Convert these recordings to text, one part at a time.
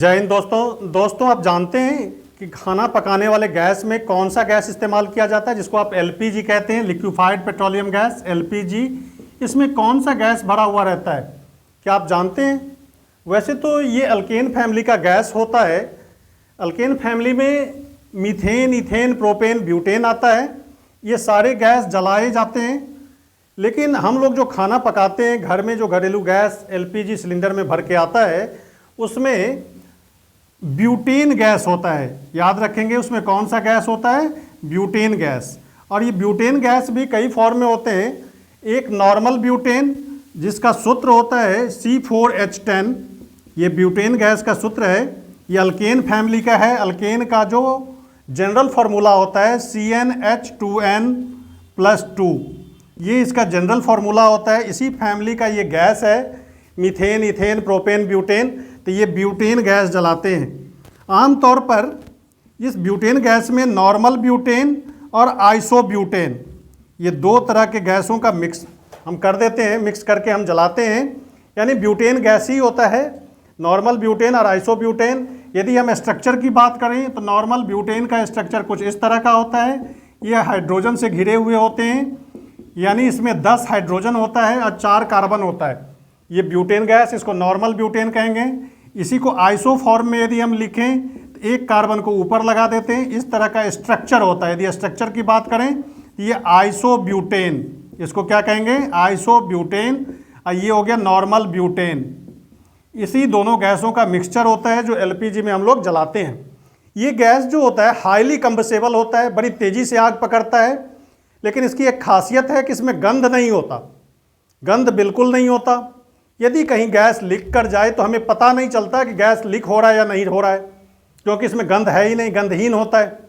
जय हिंद दोस्तों आप जानते हैं कि खाना पकाने वाले गैस में कौन सा गैस इस्तेमाल किया जाता है, जिसको आप एलपीजी कहते हैं, लिक्विफाइड पेट्रोलियम गैस, एलपीजी। इसमें कौन सा गैस भरा हुआ रहता है, क्या आप जानते हैं? वैसे तो ये अल्केन फैमिली का गैस होता है। अल्केन फैमिली में मीथेन, इथेन, प्रोपेन, ब्यूटेन आता है। ये सारे गैस जलाए जाते हैं, लेकिन हम लोग जो खाना पकाते हैं घर में, जो घरेलू गैस एलपीजी सिलेंडर में भर के आता है, उसमें ब्यूटेन गैस होता है। याद रखेंगे उसमें कौन सा गैस होता है, ब्यूटेन गैस। और ये ब्यूटेन गैस भी कई फॉर्म में होते हैं। एक नॉर्मल ब्यूटेन जिसका सूत्र होता है C4H10, ये ब्यूटेन गैस का सूत्र है। ये अल्केन फैमिली का है। अल्केन का जो जनरल फार्मूला होता है CnH2n+2, ये इसका जनरल फार्मूला होता है। इसी फैमिली का ये गैस है, मीथेन, इथेन, प्रोपेन, ब्यूटेन। तो ये ब्यूटेन गैस जलाते हैं। आमतौर पर इस ब्यूटेन गैस में नॉर्मल ब्यूटेन और आइसोब्यूटेन, ये दो तरह के गैसों का मिक्स हम कर देते हैं, मिक्स करके हम जलाते हैं। यानी ब्यूटेन गैस ही होता है, नॉर्मल ब्यूटेन और आइसोब्यूटेन। यदि हम स्ट्रक्चर की बात करें तो नॉर्मल ब्यूटेन का स्ट्रक्चर कुछ इस तरह का होता है। ये हाइड्रोजन से घिरे हुए होते हैं, यानी इसमें 10 हाइड्रोजन होता है और 4 कार्बन होता है। ये ब्यूटेन गैस, इसको नॉर्मल ब्यूटेन कहेंगे। इसी को आइसो फॉर्म में यदि हम लिखें तो एक कार्बन को ऊपर लगा देते हैं, इस तरह का स्ट्रक्चर होता है। यदि स्ट्रक्चर की बात करें तो ये आइसोब्यूटेन, इसको क्या कहेंगे, आइसोब्यूटेन। और ये हो गया नॉर्मल ब्यूटेन। इसी दोनों गैसों का मिक्सचर होता है जो एलपीजी में हम लोग जलाते हैं। ये गैस जो होता है हाईली कंबसेबल होता है, बड़ी तेज़ी से आग पकड़ता है। लेकिन इसकी एक खासियत है कि इसमें गंध नहीं होता, गंध बिल्कुल नहीं होता। यदि कहीं गैस लीक कर जाए तो हमें पता नहीं चलता कि गैस लीक हो रहा है या नहीं हो रहा है, क्योंकि इसमें गंध है ही नहीं, गंधहीन होता है। तो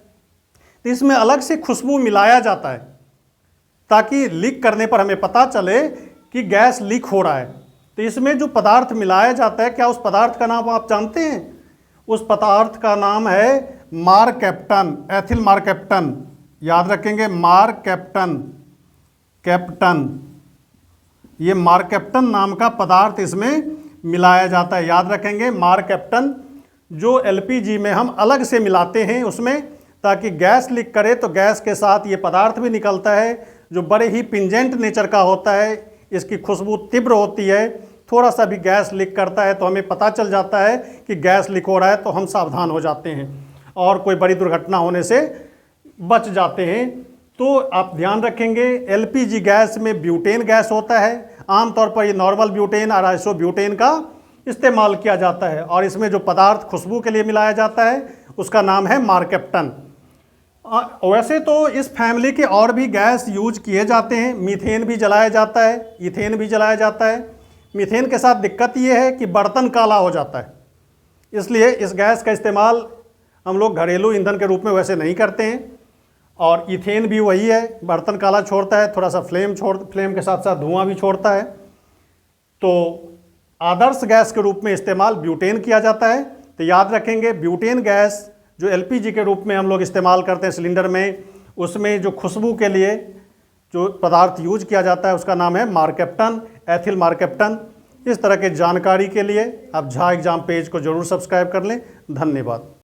इसमें अलग से खुशबू मिलाया जाता है ताकि लीक करने पर हमें पता चले कि गैस लीक हो रहा है। तो इसमें जो पदार्थ मिलाया जाता है, क्या उस पदार्थ का नाम आप जानते हैं? उस पदार्थ का नाम है मारकैप्टन, एथिल मारकैप्टन। याद रखेंगे, मारकैप्टन, कैप्टन, ये मारकैप्टन नाम का पदार्थ इसमें मिलाया जाता है। याद रखेंगे, मारकैप्टन जो एलपीजी में हम अलग से मिलाते हैं उसमें, ताकि गैस लीक करे तो गैस के साथ ये पदार्थ भी निकलता है जो बड़े ही पिंजेंट नेचर का होता है। इसकी खुशबू तीव्र होती है। थोड़ा सा भी गैस लीक करता है तो हमें पता चल जाता है कि गैस लीक हो रहा है, तो हम सावधान हो जाते हैं और कोई बड़ी दुर्घटना होने से बच जाते हैं। तो आप ध्यान रखेंगे, एलपीजी गैस में ब्यूटेन गैस होता है। आमतौर पर ये नॉर्मल ब्यूटेन और आइसोब्यूटेन का इस्तेमाल किया जाता है। और इसमें जो पदार्थ खुशबू के लिए मिलाया जाता है उसका नाम है मारकैप्टन। वैसे तो इस फैमिली के और भी गैस यूज किए जाते हैं। मीथेन भी जलाया जाता है, इथेन भी जलाया जाता है। मीथेन के साथ दिक्कत ये है कि बर्तन काला हो जाता है, इसलिए इस गैस का इस्तेमाल हम लोग घरेलू ईंधन के रूप में वैसे नहीं करते हैं। और इथेन भी वही है, बर्तन काला छोड़ता है, थोड़ा सा फ्लेम के साथ साथ धुआं भी छोड़ता है। तो आदर्श गैस के रूप में इस्तेमाल ब्यूटेन किया जाता है। तो याद रखेंगे, ब्यूटेन गैस जो एलपीजी के रूप में हम लोग इस्तेमाल करते हैं सिलेंडर में, उसमें जो खुशबू के लिए जो पदार्थ यूज किया जाता है उसका नाम है मारकैप्टन, एथिल मारकैप्टन। इस तरह के जानकारी के लिए आप झा एग्जाम पेज को जरूर सब्सक्राइब कर लें। धन्यवाद।